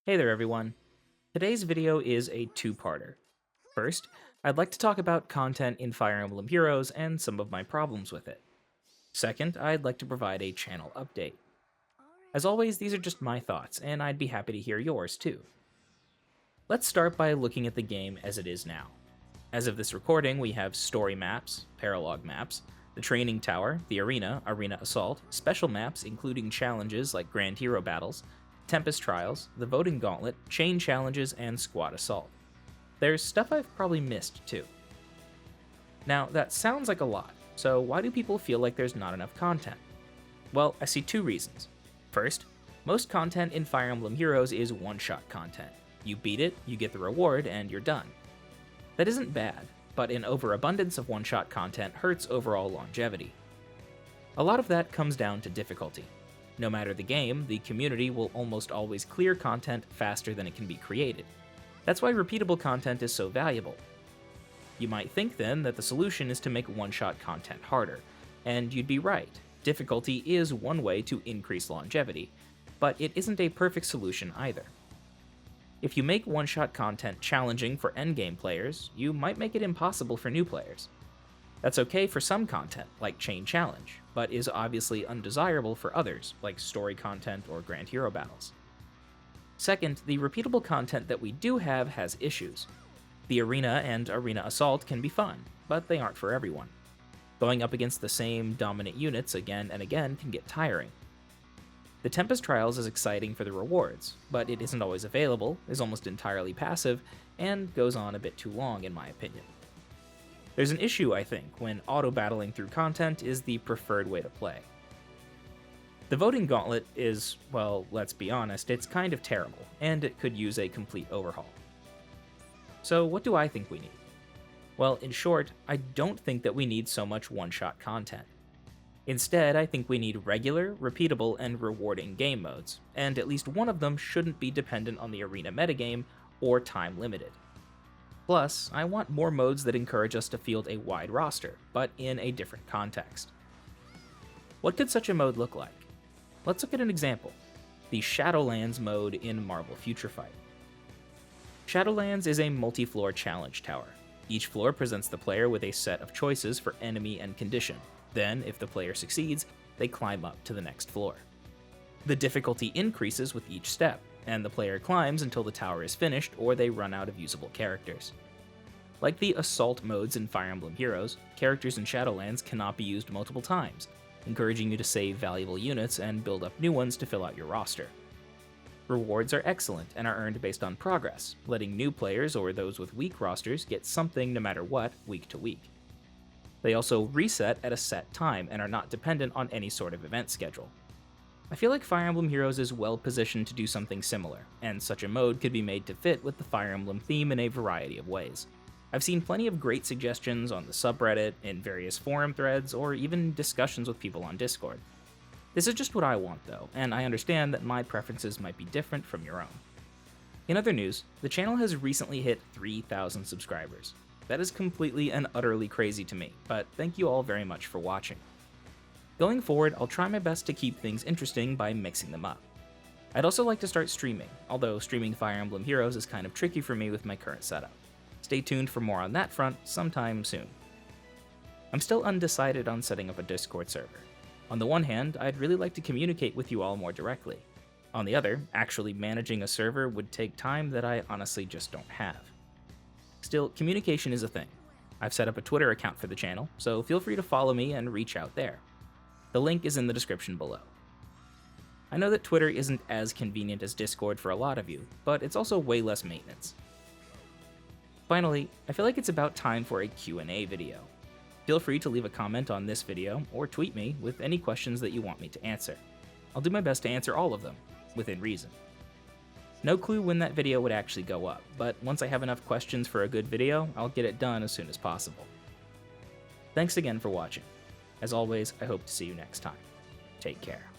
Hey there everyone. Today's video is a two-parter. First, I'd like to talk about content in Fire Emblem Heroes and some of my problems with it. Second, I'd like to provide a channel update. As always, these are just my thoughts, and I'd be happy to hear yours too. Let's start by looking at the game as it is now. As of this recording, we have story maps, paralog maps, the training tower, the arena, arena assault, special maps including challenges like Grand Hero battles, Tempest trials, the voting gauntlet, chain challenges, and squad assault. There's stuff I've probably missed too. Now, that sounds like a lot, so why do people feel like there's not enough content? Well, I see two reasons. First, most content in Fire Emblem Heroes is one-shot content. You beat it, you get the reward, and you're done. That isn't bad, but an overabundance of one-shot content hurts overall longevity. A lot of that comes down to difficulty. No matter the game, the community will almost always clear content faster than it can be created. That's why repeatable content is so valuable. You might think then that the solution is to make one-shot content harder, and you'd be right. Difficulty is one way to increase longevity, but it isn't a perfect solution either. If you make one-shot content challenging for endgame players, you might make it impossible for new players. That's okay for some content, like Chain Challenge, but is obviously undesirable for others, like story content or Grand Hero battles. Second, the repeatable content that we do have has issues. The arena and arena assault can be fun, but they aren't for everyone. Going up against the same dominant units again and again can get tiring. The Tempest Trials is exciting for the rewards, but it isn't always available, is almost entirely passive, and goes on a bit too long in my opinion. There's an issue, I think, when auto-battling through content is the preferred way to play. The voting gauntlet is, well, let's be honest, it's kind of terrible, and it could use a complete overhaul. So what do I think we need? Well, in short, I don't think that we need so much one-shot content. Instead, I think we need regular, repeatable, and rewarding game modes, and at least one of them shouldn't be dependent on the arena metagame or time limited. Plus, I want more modes that encourage us to field a wide roster, but in a different context. What could such a mode look like? Let's look at an example, the Shadowlands mode in Marvel Future Fight. Shadowlands is a multi-floor challenge tower. Each floor presents the player with a set of choices for enemy and condition. Then, if the player succeeds, they climb up to the next floor. The difficulty increases with each step, and the player climbs until the tower is finished or they run out of usable characters. Like the assault modes in Fire Emblem Heroes, characters in Shadowlands cannot be used multiple times, encouraging you to save valuable units and build up new ones to fill out your roster. Rewards are excellent and are earned based on progress, letting new players or those with weak rosters get something no matter what, week to week. They also reset at a set time and are not dependent on any sort of event schedule. I feel like Fire Emblem Heroes is well positioned to do something similar, and such a mode could be made to fit with the Fire Emblem theme in a variety of ways. I've seen plenty of great suggestions on the subreddit, in various forum threads, or even discussions with people on Discord. This is just what I want though, and I understand that my preferences might be different from your own. In other news, the channel has recently hit 3,000 subscribers. That is completely and utterly crazy to me, but thank you all very much for watching. Going forward, I'll try my best to keep things interesting by mixing them up. I'd also like to start streaming, although streaming Fire Emblem Heroes is kind of tricky for me with my current setup. Stay tuned for more on that front sometime soon. I'm still undecided on setting up a Discord server. On the one hand, I'd really like to communicate with you all more directly. On the other, actually managing a server would take time that I honestly just don't have. Still, communication is a thing. I've set up a Twitter account for the channel, so feel free to follow me and reach out there. The link is in the description below. I know that Twitter isn't as convenient as Discord for a lot of you, but it's also way less maintenance. Finally, I feel like it's about time for a Q&A video. Feel free to leave a comment on this video or tweet me with any questions that you want me to answer. I'll do my best to answer all of them, within reason. No clue when that video would actually go up, but once I have enough questions for a good video, I'll get it done as soon as possible. Thanks again for watching. As always, I hope to see you next time. Take care.